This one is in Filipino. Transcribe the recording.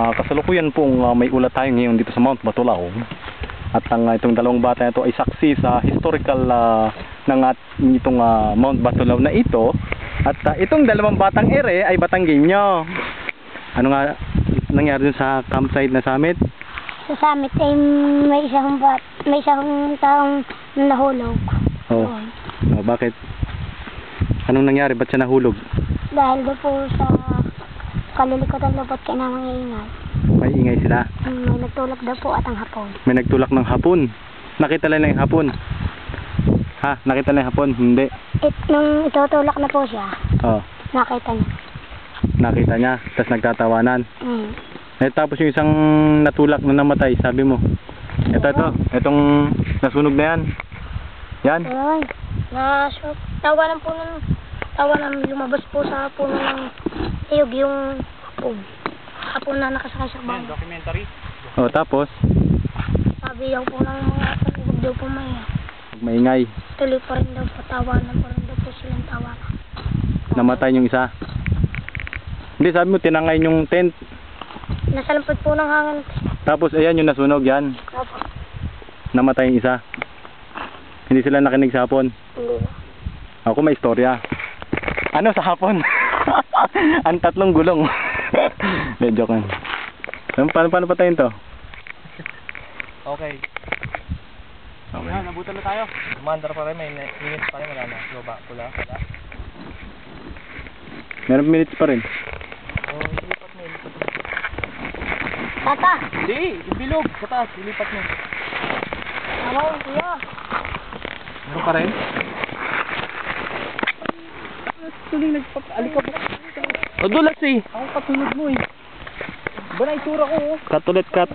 Kasalukuyan pong may ulat tayo ngayon dito sa Mount Batulao. At itong dalawang bata na ito ay saksi sa historical itong Mount Batulao na ito. At itong dalawang batang ere ay Batanggenyo. Ano nga nangyari dun sa campsite na summit? Sa summit ay may isang taong nahulog. Oh. Bakit? Anong nangyari? Ba't siya nahulog? Dahil doon po sa kalilikotan lubot kaya namang iingay. May ingay sila? May nagtulak daw po at ang hapon. May nagtulak ng hapon? Nakita lang yung hapon? Ha? Nakita lang yung hapon? Hindi. Nung itutulak na po siya, nakita niya. Nakita niya? Tapos nagtatawanan? Tapos yung isang natulak na namatay, sabi mo? Itong nasunog na yan? Yan? Ay, tawanan po tawanan lumabas po sa puno ng iyog yung hapon na nakasakay sa bahay. Documentary? Tapos? Sabi daw po ng mga huwag daw po maingay. Tuloy pa rin daw po, tawanan pa rin daw po silang tawanan. Namatay yung isa? Hindi, sabi mo tinangay yung tent. Nasalampot po ng hangin. Tapos ayan yung nasunog yan. Opo. Namatay yung isa. Hindi sila nakinig sa hapon. Hindi na. Ako may istorya. Ano sa hapon? Ang tatlong gulong. Hindi, joke lang. Paano patayin to? Okay. Nabutan na tayo. Commander pa rin, may minutes pa rin, wala na. Pula. Meron minutes pa rin. Ilipat mo. Tata! Hindi, ibilog. Sa taas, ilipat mo. Ano, kuya? Meron pa rin? Tuloy nagpapaalikap. Dulas eh. Ako katulad mo eh. Ba na itsura ko oh. Cut ulit, cut.